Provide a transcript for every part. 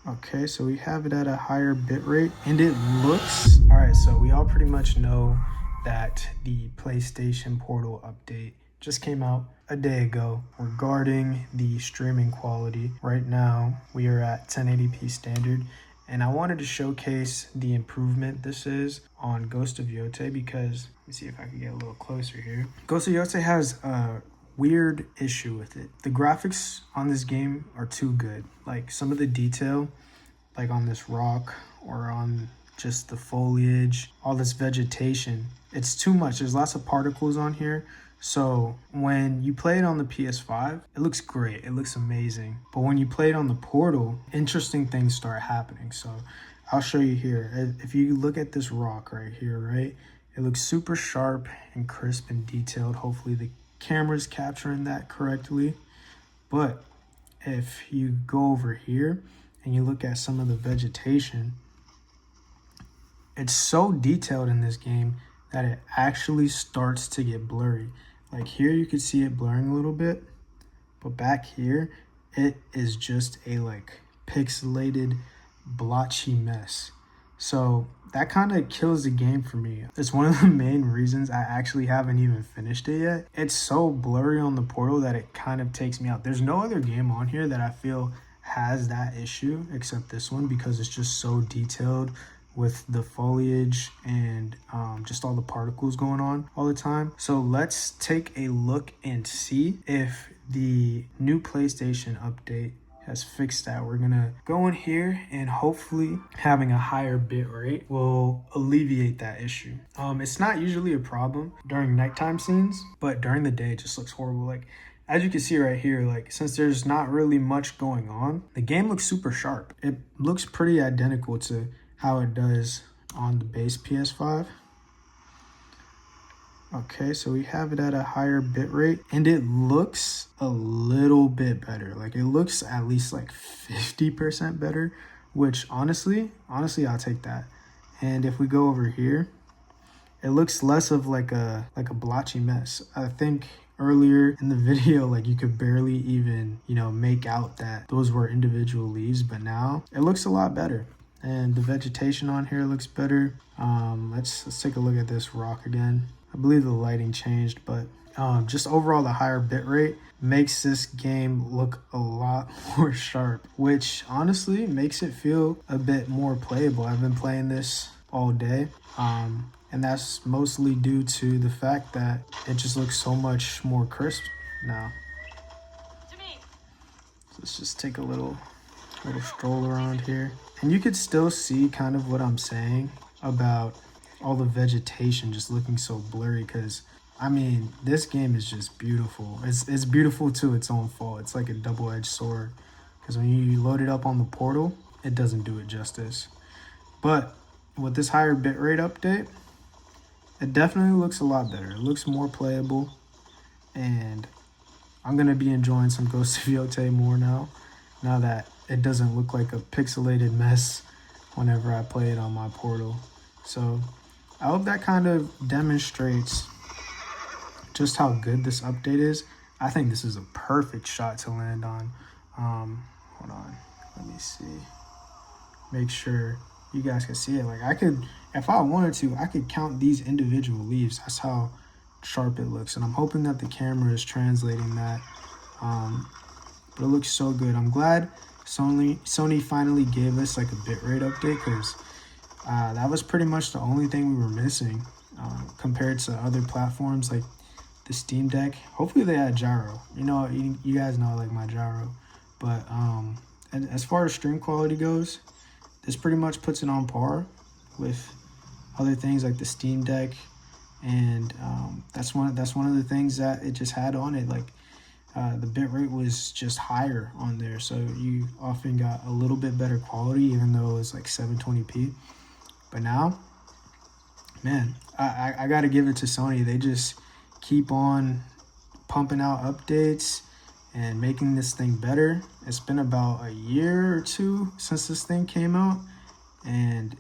Okay, so we have it at a higher bit rate and it looks all right. So we all pretty much know that the PlayStation Portal update just came out a day ago regarding the streaming quality. Right now we are at 1080p standard, and I wanted to showcase the improvement this is on Ghost of Yote because let me see if I can get a little closer here. Ghost of Yote has weird issue with it. The graphics on this game are too good. Like some of the detail, like on this rock or on just the foliage, all this vegetation, it's too much. There's lots of particles on here. So when you play it on the PS5, it looks great. It looks amazing. But when you play it on the Portal, interesting things start happening. So I'll show you here. If you look at this rock right here, right? It looks super sharp and crisp and detailed. Hopefully the camera's capturing that correctly. But if you go over here and you look at some of the vegetation, it's so detailed in this game that it actually starts to get blurry. Like here you can see it blurring a little bit, but back here it is just a like pixelated blotchy mess. So that kind of kills the game for me. It's one of the main reasons I actually haven't even finished it yet. It's so blurry on the Portal that it kind of takes me out. There's no other game on here that I feel has that issue except this one, because it's just so detailed with the foliage and just all the particles going on all the time. So let's take a look and see if the new PlayStation update has fixed that. We're gonna go in here and hopefully having a higher bit rate will alleviate that issue. It's not usually a problem during nighttime scenes, but during the day it just looks horrible. Like as you can see right here, like since there's not really much going on, the game looks super sharp. It looks pretty identical to how it does on the base PS5. Okay, so we have it at a higher bit rate and it looks a little bit better. Like it looks at least like 50% better, which honestly, I'll take that. And if we go over here, it looks less of like a blotchy mess. I think earlier in the video, like you could barely even, make out that those were individual leaves, but now it looks a lot better. And the vegetation on here looks better. Let's take a look at this rock again. I believe the lighting changed, but just overall the higher bit rate makes this game look a lot more sharp, which honestly makes it feel a bit more playable. I've been playing this all day, and that's mostly due to the fact that it just looks so much more crisp now. So let's just take a little stroll around here. And you could still see kind of what I'm saying about all the vegetation just looking so blurry, because I mean this game is just beautiful. It's beautiful to its own fault. It's like a double-edged sword, because when you load it up on the Portal, it doesn't do it justice. But with this higher bitrate update, it definitely looks a lot better. It looks more playable, and I'm gonna be enjoying some Ghost of Yote more now that it doesn't look like a pixelated mess whenever I play it on my Portal. So I hope that kind of demonstrates just how good this update is. I think this is a perfect shot to land on. Hold on, let me see. Make sure you guys can see it. Like I could, if I wanted to, I could count these individual leaves. That's how sharp it looks. And I'm hoping that the camera is translating that. But it looks so good. I'm glad Sony finally gave us like a bitrate update, because that was pretty much the only thing we were missing compared to other platforms like the Steam Deck. Hopefully they had gyro. You guys know I like my gyro. But and as far as stream quality goes, this pretty much puts it on par with other things like the Steam Deck, and that's one of the things that it just had on it. Like the bitrate was just higher on there, so you often got a little bit better quality, even though it was like 720p. But now, man, I gotta give it to Sony. They just keep on pumping out updates and making this thing better. It's been about a year or two since this thing came out, and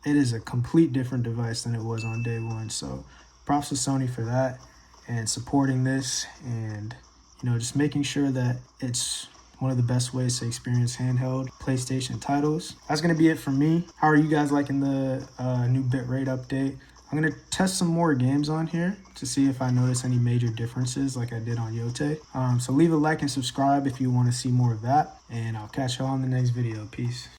it is a complete different device than it was on day one. So props to Sony for that and supporting this, and just making sure that it's one of the best ways to experience handheld PlayStation titles. That's going to be it for me. How are you guys liking the new bitrate update? I'm going to test some more games on here to see if I notice any major differences like I did on Yote. So leave a like and subscribe if you want to see more of that. And I'll catch y'all in the next video. Peace.